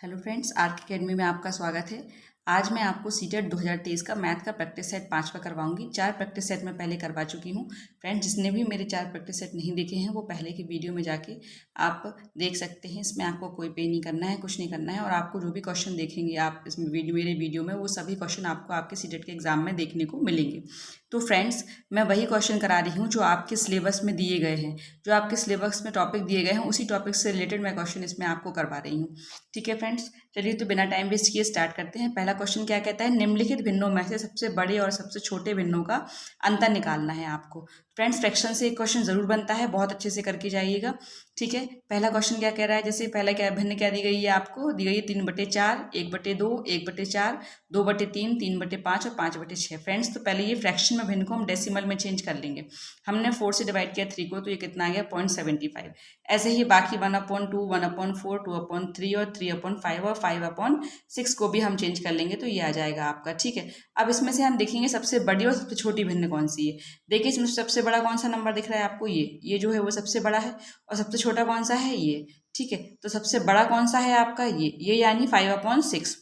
Hello friends, arc academy में आपका स्वागत है। आज मैं आपको सीटेट 2023 का मैथ का प्रैक्टिस सेट 5 का करवाऊंगी। 4 प्रैक्टिस सेट मैं पहले करवा चुकी हूँ। फ्रेंड्स, जिसने भी मेरे 4 प्रैक्टिस सेट नहीं देखे हैं वो पहले की वीडियो में जाके आप देख सकते हैं। इसमें आपको कोई पे नहीं करना है, कुछ नहीं करना है, और आपको जो भी क्वेश्चन देखेंगे आप इसमें मेरे वीडियो में, वो सभी क्वेश्चन आपको आपके सीटेट के एग्जाम में देखने को मिलेंगे। तो फ्रेंड्स, मैं वही क्वेश्चन करा रही हूँ जो आपके सिलेबस में दिए गए हैं, जो आपके सिलेबस में टॉपिक दिए गए हैं, उसी टॉपिक से रिलेटेड मैं क्वेश्चन इसमें आपको करवा रही हूँ। ठीक है फ्रेंड्स, चलिए तो बिना टाइम वेस्ट किए स्टार्ट करते हैं। पहला क्वेश्चन क्या कहता है, निम्नलिखित भिन्नों में से सबसे बड़े और सबसे छोटे भिन्नों का अंतर निकालना है आपको। फ्रेंड्स, फ्रैक्शन से एक क्वेश्चन जरूर बनता है, बहुत अच्छे से करके जाइएगा। ठीक है, पहला क्वेश्चन क्या कह रहा है, जैसे पहला क्या भिन्न क्या दी गई है, आपको दी गई है 3/4, 1/2, 1/4, 2/3, 3/5 और 5/6। फ्रेंड्स, तो पहले ये फ्रैक्शन में भिन्न को हम डेसिमल में चेंज कर लेंगे। हमने 4 से डिवाइड किया 3 को, तो ये कितना आ गया 0.75। ऐसे ही बाकी 1/2, 1/4, 2/3 और 3/5 और 5/6 को भी हम चेंज कर लेंगे, तो ये आ जाएगा आपका। ठीक है, अब इसमें से हम देखेंगे सबसे बड़ी और सबसे छोटी भिन्न कौन सी है। देखिए, इसमें सबसे बड़ा कौन सा नंबर दिख रहा है आपको, ये जो है वो सबसे बड़ा है, और सबसे छोटा कौन सा है, ये। ठीक है, तो सबसे बड़ा कौन सा है आपका, ये यानी 5/6।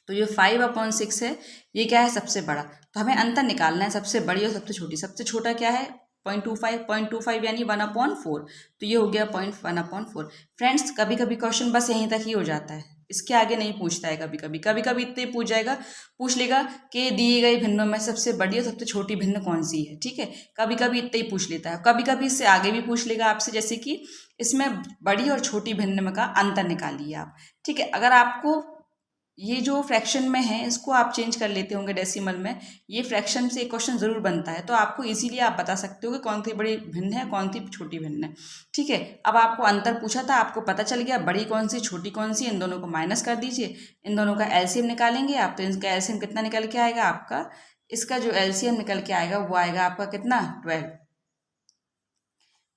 तो ये 5/6 है, ये क्या है, सबसे बड़ा। तो हमें अंतर निकालना है सबसे बड़ी और सबसे छोटी। सबसे छोटा क्या है, 0.25 यानी 1/4। तो ये हो गया 1/4। फ्रेंड्स, कभी कभी क्वेश्चन बस यहीं तक ही हो जाता है, इसके आगे नहीं पूछता है। कभी कभी इतने पूछ लेगा कि दिए गए भिन्नों में सबसे बड़ी और सबसे छोटी भिन्न कौन सी है। ठीक है, कभी कभी इतने ही पूछ लेता है, कभी कभी इससे आगे भी पूछ लेगा आपसे, जैसे कि इसमें बड़ी और छोटी भिन्न का अंतर निकालिए आप। ठीक है, अगर आपको ये जो फ्रैक्शन में है इसको आप चेंज कर लेते होंगे डेसिमल में, ये फ्रैक्शन से एक क्वेश्चन जरूर बनता है, तो आपको इजीली आप बता सकते हो कि कौन सी बड़ी भिन्न है, कौन सी छोटी भिन्न है। ठीक है, अब आपको अंतर पूछा था, आपको पता चल गया बड़ी कौन सी छोटी कौन सी, इन दोनों को माइनस कर दीजिए, इन दोनों का एलसीएम निकालेंगे आप। तो इनका एलसीएम कितना निकल के आएगा आपका, इसका जो एलसीएम निकल के आएगा वो आएगा आपका कितना, 12।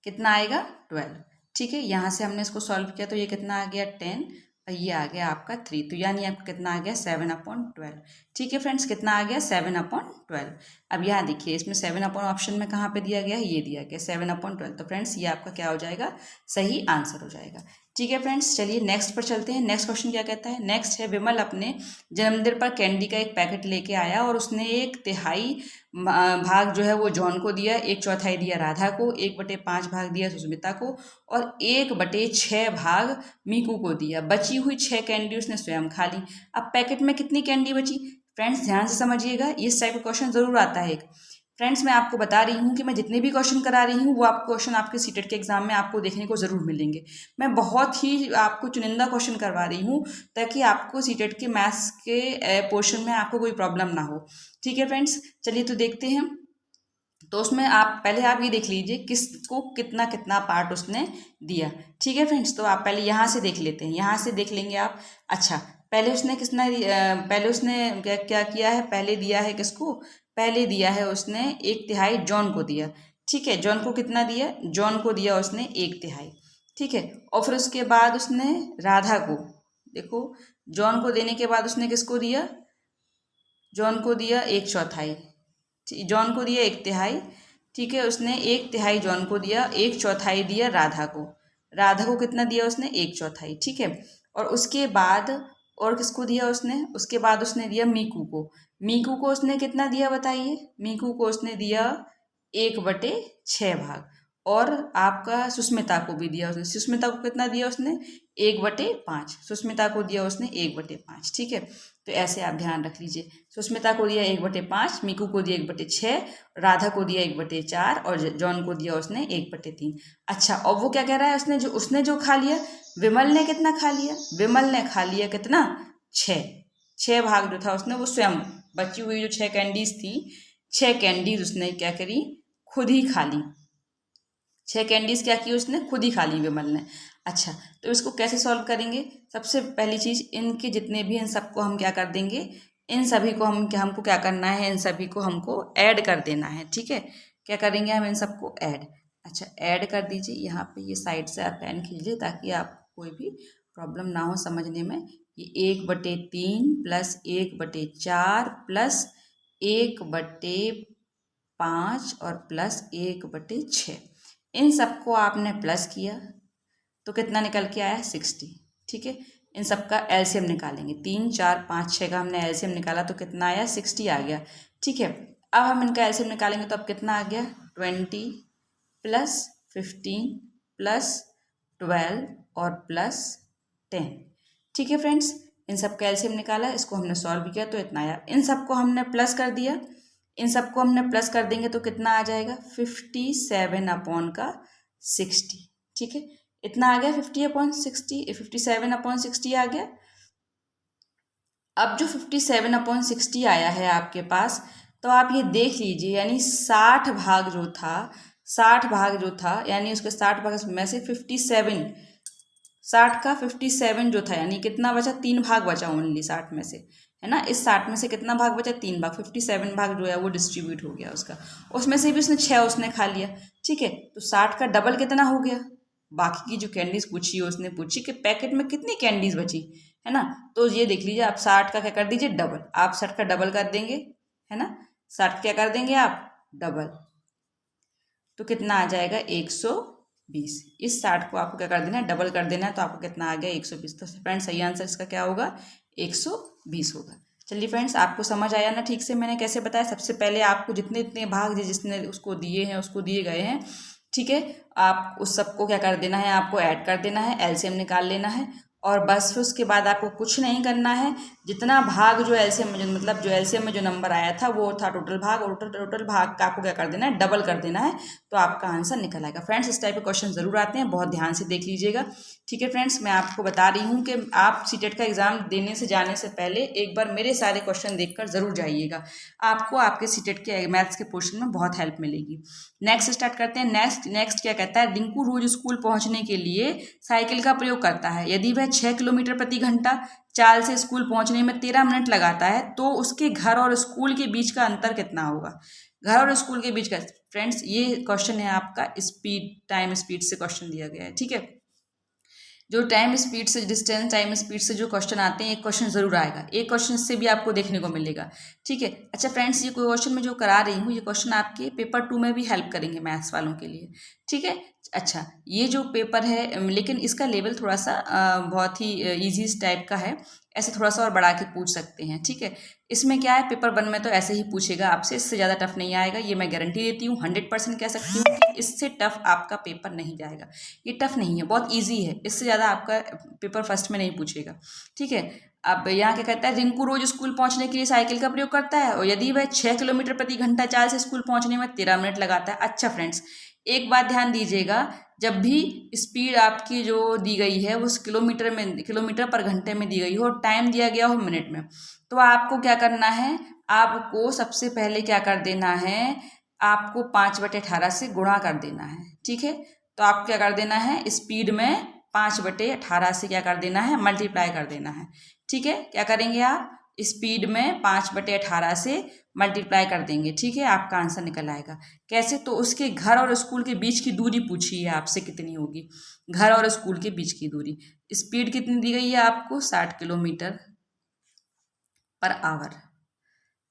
कितना आएगा, 12। ठीक है, यहाँ से हमने इसको सॉल्व किया तो ये कितना आ गया 10, और ये आ गया आपका 3। तो यानी आपका कितना आ गया 7/12। ठीक है फ्रेंड्स, कितना आ गया 7/12। अब यहाँ देखिए, इसमें 7 ऑप्शन में कहाँ पे दिया गया है, ये दिया गया 7/12। तो फ्रेंड्स, ये आपका क्या हो जाएगा, सही आंसर हो जाएगा। ठीक है फ्रेंड्स, चलिए नेक्स्ट पर चलते हैं। नेक्स्ट क्वेश्चन क्या कहता है, नेक्स्ट है, विमल अपने जन्मदिन पर कैंडी का एक पैकेट लेके आया और उसने 1/3 भाग जो है वो जॉन को दिया, 1/4 दिया राधा को, 1/5 भाग दिया सुष्मिता को, और 1/6 भाग मीकू को दिया। बची हुई 6 कैंडी उसने स्वयं खा ली। अब पैकेट में कितनी कैंडी बची। फ्रेंड्स, ध्यान से समझिएगा, इस टाइप का क्वेश्चन जरूर आता है एक। फ्रेंड्स, मैं आपको बता रही हूँ कि मैं जितने भी क्वेश्चन करा रही हूँ वो आपको क्वेश्चन आपके सीटेट के एग्जाम में आपको देखने को जरूर मिलेंगे। मैं बहुत ही आपको चुनिंदा क्वेश्चन करवा रही हूँ ताकि आपको सीटेट के मैथ्स के पोर्शन में आपको कोई प्रॉब्लम ना हो। ठीक है फ्रेंड्स, चलिए तो देखते हैं। तो उसमें आप पहले आप ये देख लीजिए किसको कितना कितना पार्ट उसने दिया। ठीक है फ्रेंड्स, तो आप पहले यहाँ से देख लेते हैं, यहाँ से देख लेंगे आप। अच्छा, पहले उसने पहले उसने क्या क्या किया है, पहले दिया है किसको, पहले दिया है उसने 1/3 जॉन को दिया। ठीक है, जॉन को कितना दिया, जॉन को दिया उसने 1/3। ठीक है, और फिर उसके बाद उसने राधा को, देखो, जॉन को देने के बाद उसने किसको दिया, जॉन को दिया 1/4, जॉन को दिया 1/3। ठीक है, उसने 1/3 जॉन को दिया, 1/4 दिया राधा को। राधा को कितना दिया उसने, 1/4। ठीक है, और उसके बाद और किसको दिया उसने, उसके बाद उसने दिया मीकू को। मीकू को उसने कितना दिया बताइए, मीकू को उसने दिया 1/6 भाग। और आपका सुष्मिता को भी दिया उसने, सुष्मिता को कितना दिया उसने, 1/5। सुष्मिता को दिया उसने 1/5। ठीक है, तो ऐसे आप ध्यान रख लीजिए, सुष्मिता को दिया 1/5, मीकू को दिया 1/6, राधा को दिया 1/4, और जॉन को दिया उसने 1/3। अच्छा, और वो क्या कह रहा है, उसने जो खा लिया, विमल ने कितना खा लिया, विमल ने खा लिया कितना, 6 भाग जो था उसने वो स्वयं, बची हुई जो 6 कैंडीज थी, 6 कैंडीज उसने क्या करी, खुद ही खा ली। 6 कैंडीज क्या की उसने, खुद ही खा ली विमल ने। अच्छा, तो इसको कैसे सॉल्व करेंगे, सबसे पहली चीज, इनके जितने भी, इन सबको हम क्या कर देंगे, इन सभी को हमको क्या करना है, इन सभी को हमको ऐड कर देना है। ठीक है, क्या करेंगे हम, इन सबको ऐड। अच्छा, ऐड कर दीजिए, यहाँ पे ये साइड से आप पेन खींचिए ताकि आपको कोई भी प्रॉब्लम ना हो समझने में। ये 1/3 प्लस 1/4 प्लस 1/5 और प्लस 1/6, इन सबको आपने प्लस किया तो कितना निकल के आया, 60। ठीक है, इन सब का एलसीएम निकालेंगे। 3, 4, 5, 6 का हमने एलसीएम निकाला तो कितना आया 60 आ गया। ठीक है, अब हम इनका एलसीएम निकालेंगे तो अब कितना आ गया 20 + 15 + 12 और +10। ठीक है फ्रेंड्स, इन सब का एलसीएम निकाला, इसको हमने सॉल्व किया तो इतना आया। इन सबको हमने प्लस कर दिया, इन सबको हमने प्लस कर देंगे तो कितना आ जाएगा 57/60। ठीक है, इतना आ गया 57/60 आ गया। अब जो 57/60 आया है आपके पास, तो आप ये देख लीजिए, यानी 60 भाग जो था यानी उसके 60 भाग में से 57, 60 का 57 जो था, यानी कितना बचा 3 भाग बचा ओनली 60 में से, है ना। इस 60 में से कितना भाग बचा 3 भाग, 57 भाग जो है वो डिस्ट्रीब्यूट हो गया उसका, उसमें से भी उसने 6 उसने खा लिया। ठीक है, तो 60 का डबल कितना हो गया, बाकी की जो कैंडीज पूछी है उसने पूछी कि पैकेट में कितनी कैंडीज बची, है ना। तो ये देख लीजिए, आप 60 का क्या कर दीजिए डबल, आप 60 का डबल कर देंगे, है ना। 60 क्या कर देंगे आप डबल, तो कितना आ जाएगा 120। इस 60 को आपको क्या कर देना है डबल कर देना है, तो आपको कितना आ गया 120। तो फ्रेंड्स सही आंसर इसका क्या होगा 120 होगा। चलिए फ्रेंड्स, आपको समझ आया ना ठीक से मैंने कैसे बताया। सबसे पहले आपको जितने इतने भाग जिसने उसको दिए हैं उसको दिए गए हैं, ठीक है, आप उस सबको क्या कर देना है, आपको ऐड कर देना है, एलसीएम निकाल लेना है, और बस फिर उसके बाद आपको कुछ नहीं करना है। जितना भाग जो एलसीएम में मतलब जो एलसीएम में जो नंबर आया था वो था टोटल भाग, और टोटल भाग का आपको क्या कर देना है डबल कर देना है, तो आपका आंसर निकल आएगा। फ्रेंड्स इस टाइप के क्वेश्चन जरूर आते हैं, बहुत ध्यान से देख लीजिएगा। ठीक है फ्रेंड्स, मैं आपको बता रही हूँ कि आप सीटेट का एग्जाम देने से जाने से पहले एक बार मेरे सारे क्वेश्चन देखकर जरूर जाइएगा, आपको आपके सीटेट के मैथ्स के पोर्शन में बहुत हेल्प मिलेगी। नेक्स्ट स्टार्ट करते हैं। नेक्स्ट क्या कहता है, रिंकू रोज स्कूल पहुंचने के लिए साइकिल का प्रयोग करता है। यदि वह 6 किलोमीटर प्रति घंटा चाल से स्कूल पहुंचने में 13 मिनट लगाता है, तो उसके घर और स्कूल के बीच का अंतर कितना होगा। घर और स्कूल के बीच का, फ्रेंड्स ये क्वेश्चन है आपका टाइम स्पीड से क्वेश्चन दिया गया है। ठीक है, जो टाइम स्पीड से डिस्टेंस टाइम स्पीड से जो क्वेश्चन आते हैं, एक क्वेश्चन जरूर आएगा, एक क्वेश्चन से भी आपको देखने को मिलेगा। ठीक है, अच्छा फ्रेंड्स, ये क्वेश्चन मैं जो करा रही हूँ ये क्वेश्चन आपके पेपर 2 में भी हेल्प करेंगे मैथ्स वालों के लिए। ठीक है, अच्छा ये जो पेपर है, लेकिन इसका लेवल थोड़ा सा बहुत ही ईजी टाइप का है, ऐसे थोड़ा सा और बढ़ा के पूछ सकते हैं। ठीक है, इसमें क्या है, पेपर 1 में तो ऐसे ही पूछेगा आपसे, इससे ज़्यादा टफ नहीं आएगा, ये मैं गारंटी देती हूँ, 100% कह सकती हूँ कि इससे टफ आपका पेपर नहीं जाएगा। ये टफ नहीं है, बहुत ईजी है, इससे ज़्यादा आपका पेपर फर्स्ट में नहीं पूछेगा। ठीक है, अब यहाँ क्या कहता है, रिंकू रोज स्कूल पहुंचने के लिए साइकिल का प्रयोग करता है, और यदि वह 6 किलोमीटर प्रति घंटा चाल से स्कूल पहुंचने में 13 मिनट लगाता है। अच्छा फ्रेंड्स, एक बात ध्यान दीजिएगा, जब भी स्पीड आपकी जो दी गई है वो किलोमीटर पर घंटे में दी गई हो, टाइम दिया गया हो मिनट में, तो आपको क्या करना है, आपको सबसे पहले क्या कर देना है, आपको 5/18 से गुणा कर देना है। ठीक है, तो आपको क्या कर देना है, स्पीड में 5/18 से क्या कर देना है, मल्टीप्लाई कर देना है। ठीक है, क्या करेंगे आप, स्पीड में 5/18 से मल्टीप्लाई कर देंगे। ठीक है, आपका आंसर निकल आएगा। कैसे, तो उसके घर और स्कूल के बीच की दूरी पूछी है आपसे कितनी होगी, घर और स्कूल के बीच की दूरी। स्पीड कितनी दी गई है आपको 60 kilometre per hour,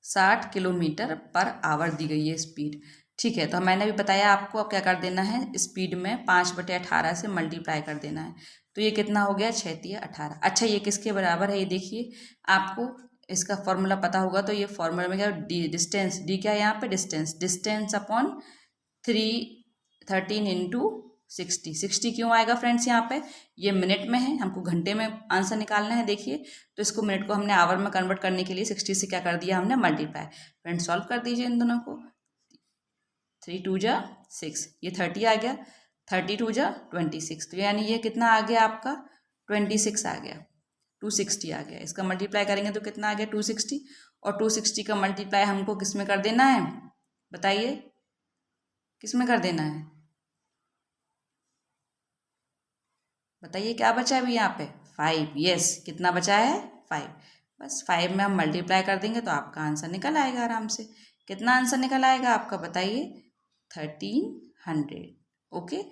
60 kilometre per hour दी गई है स्पीड। ठीक है, तो मैंने भी बताया आपको, अब क्या कर देना है, स्पीड में 5/18 से मल्टीप्लाई कर देना है, तो ये कितना हो गया 6×3=18। अच्छा, ये किसके बराबर है, ये देखिए, आपको इसका फॉर्मूला पता होगा, तो ये फॉर्मूला में क्या डिस्टेंस, डी क्या है यहाँ पे, डिस्टेंस अपॉन 13 × 60 क्यों आएगा फ्रेंड्स, यहाँ पे ये मिनट में है, हमको घंटे में आंसर निकालना है। देखिए, तो इसको मिनट को हमने आवर में कन्वर्ट करने के लिए 60 से क्या कर दिया हमने मल्टीप्लाई। फ्रेंड्स सॉल्व कर दीजिए इन दोनों को, 3 × 2 = 6, ये 30 आ गया, 30 × 2 = 26, तो यानी ये कितना आ गया आपका 26 आ गया, 260 आ गया। इसका मल्टीप्लाई करेंगे तो कितना आ गया 260, और 260 का मल्टीप्लाई हमको किस में कर देना है, बताइए किस में कर देना है, बताइए क्या बचा है अभी यहाँ पे 5। यस, कितना बचा है 5, बस 5 में हम मल्टीप्लाई कर देंगे तो आपका आंसर निकल आएगा आराम से। कितना आंसर निकल आएगा आपका, बताइए 1300। ओके,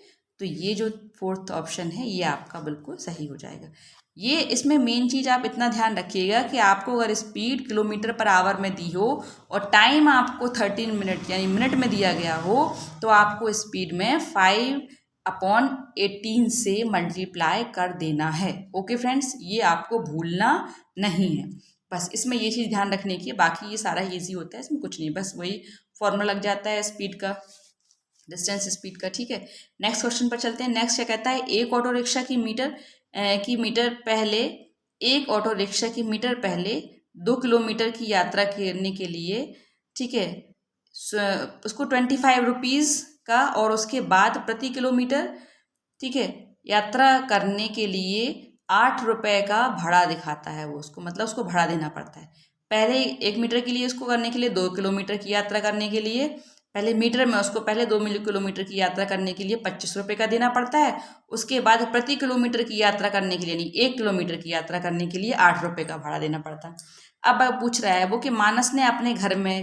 तो ये जो 4th ऑप्शन है ये आपका बिल्कुल सही हो जाएगा। ये इसमें मेन चीज़ आप इतना ध्यान रखिएगा कि आपको अगर स्पीड किलोमीटर पर आवर में दी हो और टाइम आपको 13 मिनट यानी मिनट में दिया गया हो, तो आपको स्पीड में 5 अपॉन 18 से मल्टीप्लाई कर देना है। ओके फ्रेंड्स, ये आपको भूलना नहीं है। बस इसमें ये चीज़ ध्यान रखने की है, बाकी ये सारा ईजी होता है, इसमें कुछ नहीं, बस वही फॉर्मूला लग जाता है स्पीड का, डिस्टेंस स्पीड का। ठीक है, नेक्स्ट क्वेश्चन पर चलते हैं। नेक्स्ट क्या कहता है, एक ऑटो रिक्शा की ऑटो रिक्शा की मीटर पहले 2 किलोमीटर की यात्रा करने के लिए, ठीक है, उसको 25 रुपीज़ का और उसके बाद प्रति किलोमीटर, ठीक है, यात्रा करने के लिए 8 रुपये का भाड़ा दिखाता है वो उसको, मतलब उसको भाड़ा देना पड़ता है। पहले 1 मीटर के लिए उसको करने के लिए, 2 किलोमीटर की यात्रा करने के लिए, पहले मीटर में उसको पहले 2 किलोमीटर की यात्रा करने के लिए 25 रुपये का देना पड़ता है। उसके बाद प्रति किलोमीटर की यात्रा करने के लिए, नहीं 1 किलोमीटर की यात्रा करने के लिए 8 रुपये का भाड़ा देना पड़ता है। अब पूछ रहा है वो कि मानस ने अपने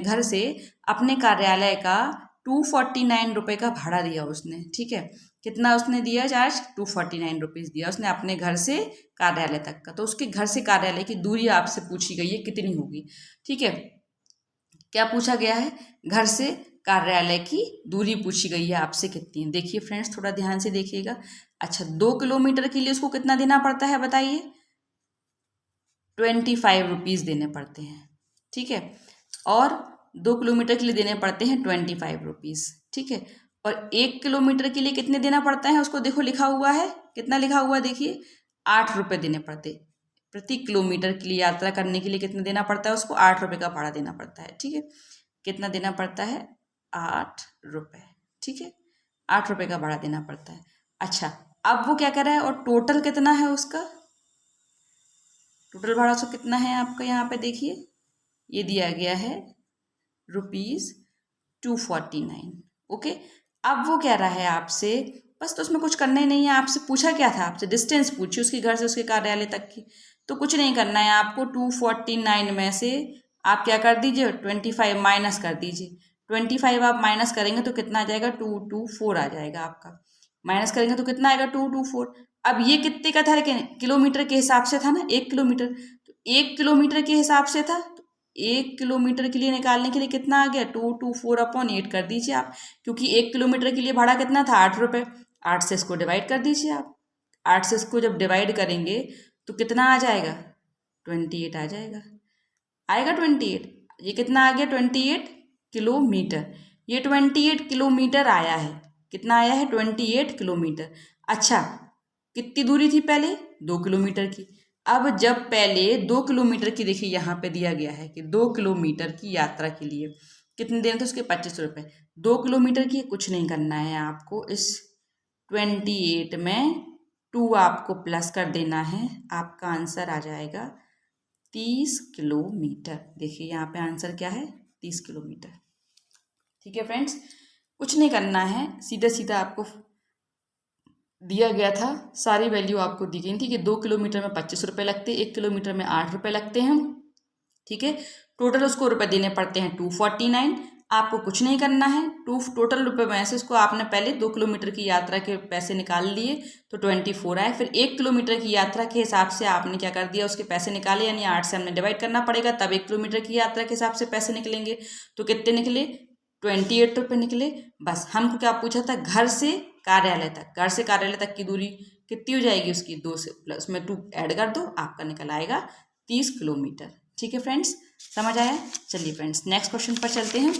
घर से अपने कार्यालय का 249 रुपये का भाड़ा दिया उसने। ठीक है, कितना उसने दिया चार्ज, 249 रुपीज़ दिया उसने अपने घर से कार्यालय तक का। तो उसके घर से कार्यालय की दूरी आपसे पूछी गई है कितनी होगी। ठीक है, क्या पूछा गया है, घर से कार्यालय की दूरी पूछी गई है आपसे कितनी है। देखिए फ्रेंड्स, थोड़ा ध्यान से देखिएगा। अच्छा, 2 किलोमीटर के लिए उसको कितना देना पड़ता है बताइए, 25 रुपीज़ देने पड़ते हैं। ठीक है, और 2 किलोमीटर के लिए देने पड़ते हैं 25 रुपीज़। ठीक है, और 1 किलोमीटर के लिए कितने देना पड़ता है उसको, देखो लिखा हुआ है, कितना लिखा हुआ है देखिए, 8 रुपये देने पड़ते। प्रति किलोमीटर के लिए यात्रा करने के लिए कितना देना पड़ता है उसको, 8 रुपये का भाड़ा देना पड़ता है। ठीक है, कितना देना पड़ता है, 8 रुपये। ठीक है, 8 रुपये का भाड़ा देना पड़ता है। अच्छा, अब वो क्या कर रहा है, और टोटल कितना है उसका, टोटल भाड़ा उसका कितना है आपका, यहाँ पे देखिए ये दिया गया है ₹249। ओके, अब वो कह रहा है आपसे, बस तो उसमें कुछ करना ही नहीं है। आपसे पूछा क्या था, आपसे डिस्टेंस पूछी उसके घर से उसके कार्यालय तक की, तो कुछ नहीं करना है आपको। 249 में से आप क्या कर दीजिए, 25 माइनस कर दीजिए। 25 आप माइनस करेंगे तो कितना आ जाएगा, 224 आ जाएगा आपका। माइनस करेंगे तो कितना आएगा, 224। अब ये कितने का था, लेकिन किलोमीटर के हिसाब से था ना, 1 किलोमीटर, तो 1 किलोमीटर के हिसाब से था, तो 1 किलोमीटर के लिए निकालने के लिए कितना आ गया, 224/8 कर दीजिए आप, क्योंकि 1 किलोमीटर के लिए भाड़ा कितना था, 8 रुपये। 8 से इसको डिवाइड कर दीजिए आप। 8 से इसको जब डिवाइड करेंगे तो कितना आ जाएगा, 28 आ जाएगा, आएगा 28। ये कितना आ गया, 28 किलोमीटर। ये 28 किलोमीटर आया है, कितना आया है, 28 किलोमीटर। अच्छा, कितनी दूरी थी पहले, 2 किलोमीटर की। अब जब पहले 2 किलोमीटर की, देखिए यहाँ पे दिया गया है कि 2 किलोमीटर की यात्रा के लिए कितने देने थे उसके, 25 रुपये। 2 किलोमीटर की कुछ नहीं करना है आपको, इस 28 में 2 आपको प्लस कर देना है, आपका आंसर आ जाएगा 30 किलोमीटर। देखिए यहाँ पे आंसर क्या है, 30 किलोमीटर। ठीक है फ्रेंड्स, कुछ नहीं करना है, सीधा सीधा आपको दिया गया था, सारी वैल्यू आपको दी गई थी कि 2 किलोमीटर में 25 रुपये लगते, 1 किलोमीटर में 8 रुपये लगते हैं। ठीक है, टोटल उसको रुपये देने पड़ते हैं 249। आपको कुछ नहीं करना है, टोटल रुपये में से उसको आपने पहले 2 किलोमीटर की यात्रा के पैसे निकाल लिए तो 24 आए। फिर 1 किलोमीटर की यात्रा के हिसाब से आपने क्या कर दिया, उसके पैसे निकाले, यानी 8 से हमने डिवाइड करना पड़ेगा, तब 1 किलोमीटर की यात्रा के हिसाब से पैसे निकलेंगे। तो कितने निकले, 28 रुपये निकले। बस हमको क्या पूछा था, घर से कार्यालय तक, घर से कार्यालय तक की दूरी कितनी हो जाएगी उसकी, 2 से प्लस में 2 ऐड कर दो, आपका निकल आएगा 30 किलोमीटर। ठीक है फ्रेंड्स, समझ आया। चलिए फ्रेंड्स, नेक्स्ट क्वेश्चन पर चलते हैं।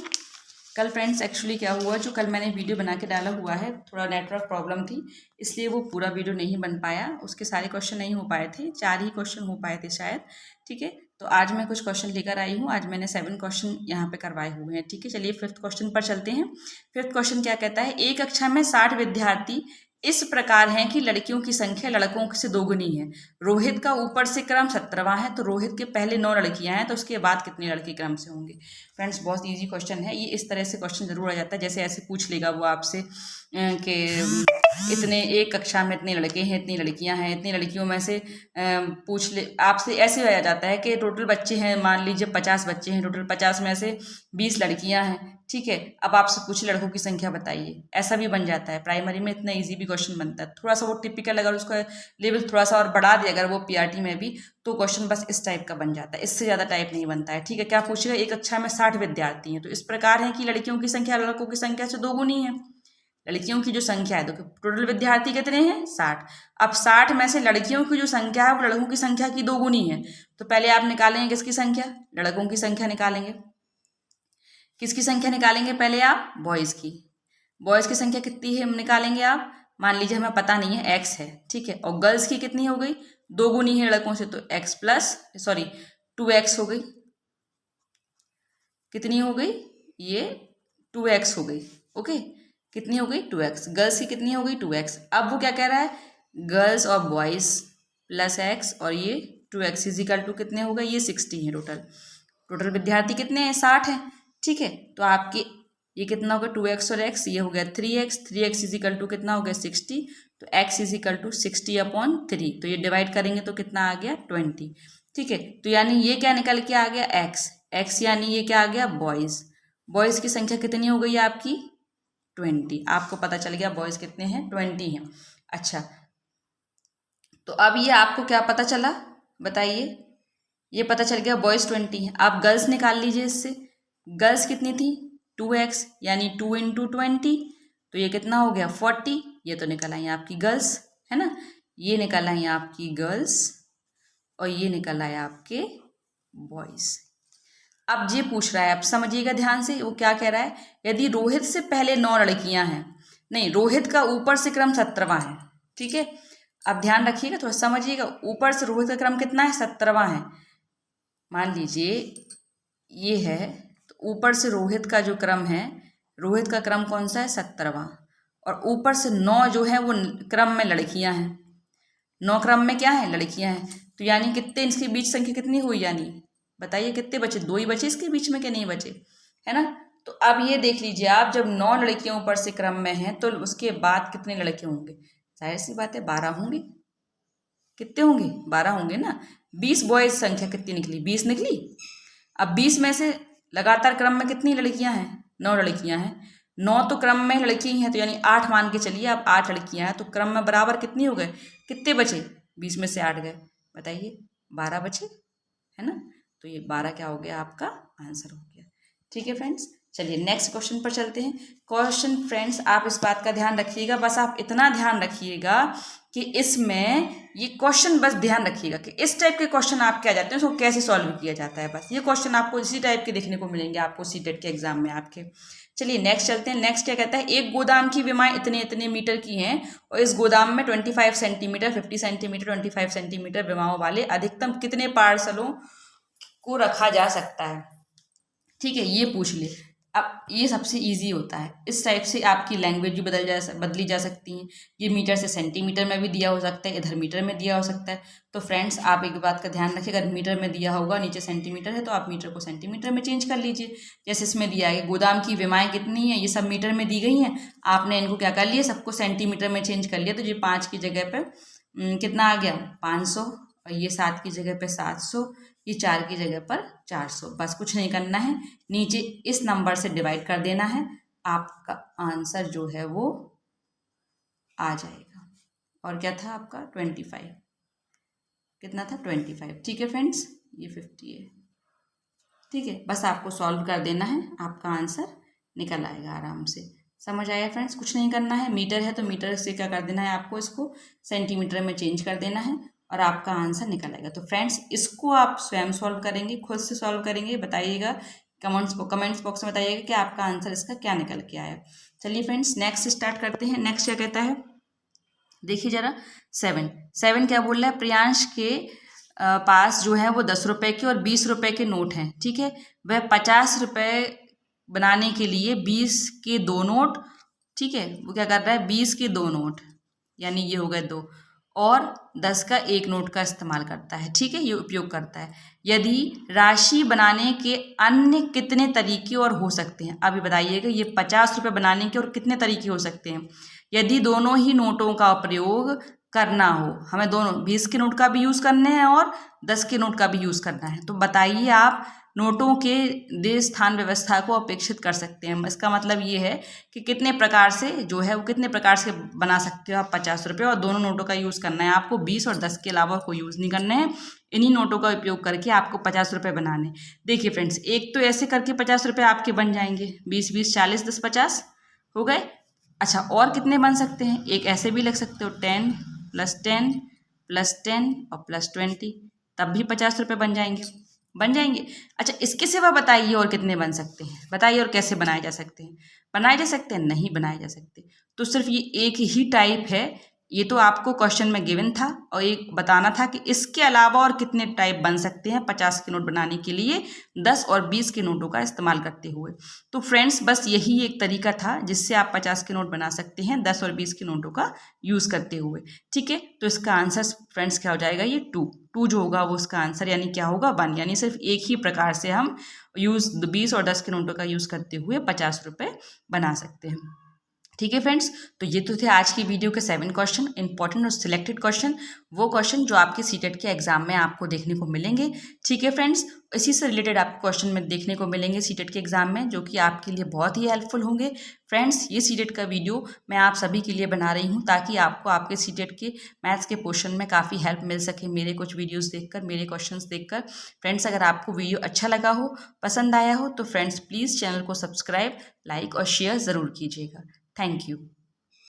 कल फ्रेंड्स एक्चुअली क्या हुआ, जो कल मैंने वीडियो बना के डाला हुआ है, थोड़ा नेटवर्क प्रॉब्लम थी, इसलिए वो पूरा वीडियो नहीं बन पाया, उसके सारे क्वेश्चन नहीं हो पाए थे, 4 ही क्वेश्चन हो पाए थे शायद। ठीक है, तो आज मैं कुछ क्वेश्चन लेकर आई हूँ, आज मैंने 7 क्वेश्चन यहाँ पे करवाए हुए हैं। ठीक है, चलिए 5th क्वेश्चन पर चलते हैं। 5th क्वेश्चन क्या कहता है, एक कक्षा में 60 विद्यार्थी इस प्रकार हैं कि लड़कियों की संख्या लड़कों से दोगुनी है। रोहित का ऊपर से क्रम 17वां है, तो रोहित के पहले 9 लड़कियां हैं, तो उसके बाद कितने लड़के क्रम से होंगे। फ्रेंड्स, बहुत इजी क्वेश्चन है ये, इस तरह से क्वेश्चन जरूर आ जाता है, जैसे ऐसे पूछ लेगा वो आपसे कि इतने, एक कक्षा में इतने लड़के हैं, इतनी लड़कियां हैं, इतनी लड़कियों में से पूछ ले आपसे, ऐसे आ जाता है कि टोटल बच्चे हैं, मान लीजिए 50 बच्चे हैं, टोटल 50 में से 20 लड़कियां हैं। ठीक है, अब आपसे पूछ लड़कों की संख्या बताइए, ऐसा भी बन जाता है। प्राइमरी में इतना इजी भी क्वेश्चन बनता है, थोड़ा सा वो टिपिकल, अगर उसका लेवल थोड़ा सा और बढ़ा दिया अगर वो पीआरटी में भी, तो क्वेश्चन बस इस टाइप का बन जाता है, इससे ज़्यादा टाइप नहीं बनता है। ठीक है, क्या पूछेगा, एक कक्षा में 60 विद्यार्थी हैं, तो इस प्रकार है कि लड़कियों की संख्या लड़कों की संख्या से दोगुनी है। लड़कियों की जो संख्या है, देखो टोटल विद्यार्थी कितने हैं 60। अब 60 में से लड़कियों की जो संख्या है वो लड़कों की संख्या की 2 गुनी है। तो पहले आप निकालेंगे किसकी संख्या, लड़कों की संख्या निकालेंगे। किसकी संख्या निकालेंगे पहले आप, बॉयज़ की। बॉयज़ की संख्या कितनी है निकालेंगे आप, मान लीजिए हमें पता नहीं है x है, ठीक है। और गर्ल्स की कितनी हो गई, 2 गुनी है लड़कों से, तो x प्लस 2x हो गई। कितनी हो गई, ये 2x हो गई। ओके, कितनी हो गई 2x। गर्ल्स की कितनी हो गई 2x। अब वो क्या कह रहा है, गर्ल्स और बॉयज़ प्लस x और ये 2x इजिकल टू कितने हो गए, ये 60 है टोटल विद्यार्थी कितने हैं 60 हैं, ठीक है। तो आपके ये कितना हो गया 2x और x, ये हो गया 3x इजिकल टू कितना हो गया 60। तो x इजिकल टू 60/3, तो ये डिवाइड करेंगे तो कितना आ गया 20, ठीक है। तो यानी ये क्या निकल के आ गया x यानी ये क्या आ गया बॉयज़ की संख्या कितनी हो गई आपकी 20। आपको पता चल गया बॉयज़ कितने हैं 20 हैं। अच्छा, तो अब ये आपको क्या पता चला बताइए, ये पता चल गया बॉयज़ 20 हैं। आप गर्ल्स निकाल लीजिए इससे, गर्ल्स कितनी थी 2x यानी 2 × 20, तो ये कितना हो गया 40। ये तो निकल आई आपकी गर्ल्स, है ना, ये निकल आई आपकी गर्ल्स और ये निकल आए आपके बॉयज़। अब ये पूछ रहा है, आप समझिएगा ध्यान से, वो क्या कह रहा है, यदि रोहित से पहले 9 लड़कियां हैं, नहीं रोहित का ऊपर से क्रम 17वां है, ठीक है। अब ध्यान रखिएगा, थोड़ा समझिएगा, ऊपर से रोहित का क्रम कितना है 17वां है। मान लीजिए ये है, तो ऊपर से रोहित का जो क्रम है, रोहित का क्रम कौन सा है 17वां, और ऊपर से 9 जो है वो क्रम में लड़कियां हैं, 9 क्रम में क्या है लड़कियां हैं। तो यानी कितने इसके बीच संख्या कितनी हुई, यानी बताइए कितने बचे, 2 ही बचे इसके बीच में कि नहीं बचे, है ना। तो अब ये देख लीजिए आप, जब 9 लड़कियां ऊपर से क्रम में हैं तो उसके बाद कितने लड़के होंगे, जाहिर सी बात है 12 होंगे। कितने होंगे 12 होंगे ना। 20 बॉयज़ संख्या कितनी निकली 20 निकली। अब 20 में से लगातार क्रम में कितनी लड़कियां हैं 9 लड़कियां हैं, 9 तो क्रम में लड़की ही हैं, तो यानी 8 मान के चलिए, अब 8 लड़कियां हैं तो क्रम में बराबर कितनी हो गए, कितने बचे 20 में से 8 गए, बताइए 12 बचे, है ना। तो ये 12 क्या हो गया आपका आंसर हो गया, ठीक है फ्रेंड्स। चलिए नेक्स्ट क्वेश्चन पर चलते हैं। क्वेश्चन फ्रेंड्स आप इस बात का ध्यान रखिएगा, बस आप इतना ध्यान रखिएगा कि इसमें ये क्वेश्चन बस ध्यान रखिएगा कि इस टाइप के क्वेश्चन आपके आ जाते हैं, उसको कैसे सॉल्व किया जाता है, बस ये क्वेश्चन आपको इसी टाइप के देखने को मिलेंगे आपको सीटेट के एग्जाम में आपके। चलिए नेक्स्ट चलते हैं। नेक्स्ट क्या कहता है, एक गोदाम की विमाएं इतने इतने मीटर की हैं और इस गोदाम में 25 सेंटीमीटर 50 सेंटीमीटर 25 सेंटीमीटर विमाओं वाले अधिकतम कितने पार्सलों को रखा जा सकता है, ठीक है, ये पूछ ले। अब ये सबसे इजी होता है, इस टाइप से आपकी लैंग्वेज भी बदली जा सकती हैं। ये मीटर से सेंटीमीटर में भी दिया हो सकता है, इधर मीटर में दिया हो सकता है। तो फ्रेंड्स आप एक बात का ध्यान रखिए, अगर मीटर में दिया होगा नीचे सेंटीमीटर है तो आप मीटर को सेंटीमीटर में चेंज कर लीजिए। जैसे इसमें दिया है गोदाम की विमाएं कितनी हैं, ये सब मीटर में दी गई हैं, आपने इनको क्या कर लिया, सबको सेंटीमीटर में चेंज कर लिया। तो ये 5 की जगह पर कितना आ गया 500, और ये 7 की जगह पर 700, ये 4 की जगह पर 400। बस कुछ नहीं करना है, नीचे इस नंबर से डिवाइड कर देना है, आपका आंसर जो है वो आ जाएगा। और क्या था आपका 25, कितना था 25, ठीक है फ्रेंड्स, ये 50 है, ठीक है। बस आपको सॉल्व कर देना है, आपका आंसर निकल आएगा आराम से। समझ आया फ्रेंड्स, कुछ नहीं करना है, मीटर है तो मीटर से क्या कर देना है, आपको इसको सेंटीमीटर में चेंज कर देना है और आपका आंसर निकल आएगा। तो फ्रेंड्स इसको आप स्वयं सॉल्व करेंगे, खुद से सॉल्व करेंगे, बताइएगा कमेंट्स बॉक्स में बताइएगा कि आपका आंसर इसका क्या निकल के आया। चलिए फ्रेंड्स नेक्स्ट स्टार्ट करते हैं। नेक्स्ट क्या कहता है, देखिए जरा 7 क्या बोल रहा है, प्रियांश के पास जो है वो 10 रुपये के और 20 रुपये के नोट हैं, ठीक है। वह 50 रुपये बनाने के लिए 20 के 2 नोट, ठीक है, वो क्या कर रहा है 20 के 2 नोट यानी ये हो गए 2 और 10 का 1 नोट का इस्तेमाल करता है, ठीक है, ये उपयोग करता है। यदि राशि बनाने के अन्य कितने तरीके और हो सकते हैं, अभी बताइएगा ये 50 रुपये बनाने के और कितने तरीके हो सकते हैं। यदि दोनों ही नोटों का प्रयोग करना हो, हमें दोनों 20 के नोट का भी यूज़ करने हैं और 10 के नोट का भी यूज़ करना है, तो बताइए आप नोटों के देश स्थान व्यवस्था को अपेक्षित कर सकते हैं। इसका मतलब ये है कि कितने प्रकार से जो है वो कितने प्रकार से बना सकते हो आप 50 रुपये, और दोनों नोटों का यूज़ करना है आपको, 20 और 10 के अलावा कोई यूज़ नहीं करना है। इन्हीं नोटों का उपयोग करके आपको 50 रुपये बनाने। देखिए फ्रेंड्स एक तो ऐसे करके 50 रुपये आपके बन जाएंगे, 20 20 40 10 50 हो गए। अच्छा, और कितने बन सकते हैं, एक ऐसे भी लिख सकते हो 10 + 10 + 10 और +20, तब भी 50 रुपये बन जाएंगे, बन जाएंगे। अच्छा, इसके सिवा बताइए और कितने बन सकते हैं, बताइए और कैसे बनाए जा सकते हैं, बनाए जा सकते हैं, नहीं बनाए जा सकते। तो सिर्फ ये एक ही टाइप है, ये तो आपको क्वेश्चन में गिवन था, और एक बताना था कि इसके अलावा और कितने टाइप बन सकते हैं 50 के नोट बनाने के लिए 10 और 20 के नोटों का इस्तेमाल करते हुए। तो फ्रेंड्स, बस यही एक तरीका था जिससे आप 50 के नोट बना सकते हैं 10 और 20 के नोटों का यूज़ करते हुए। ठीक है, तो इसका आंसर फ्रेंड्स क्या हो जाएगा, ये 2 जो होगा वो उसका आंसर यानी क्या होगा, 1, यानी सिर्फ एक ही प्रकार से हम 20 और 10 के नोटों का यूज़ करते हुए 50 रुपये बना सकते हैं। ठीक है फ्रेंड्स, तो ये तो थे आज की वीडियो के 7 क्वेश्चन, इंपॉर्टेंट और सिलेक्टेड क्वेश्चन, वो क्वेश्चन जो आपके सीटेट के एग्जाम में आपको देखने को मिलेंगे। ठीक है फ्रेंड्स, इसी से रिलेटेड आपको क्वेश्चन में देखने को मिलेंगे सीटेट के एग्जाम में, जो कि आपके लिए बहुत ही हेल्पफुल होंगे। फ्रेंड्स, ये सीटेट का वीडियो मैं आप सभी के लिए बना रही हूँ ताकि आपको आपके सीटेट के मैथ्स के पोर्शन में काफ़ी हेल्प मिल सके मेरे कुछ वीडियोज़ देखकर, मेरे क्वेश्चंस देखकर। फ्रेंड्स, अगर आपको वीडियो अच्छा लगा हो, पसंद आया हो, तो फ्रेंड्स प्लीज़ चैनल को सब्सक्राइब, लाइक और शेयर ज़रूर कीजिएगा। Thank you.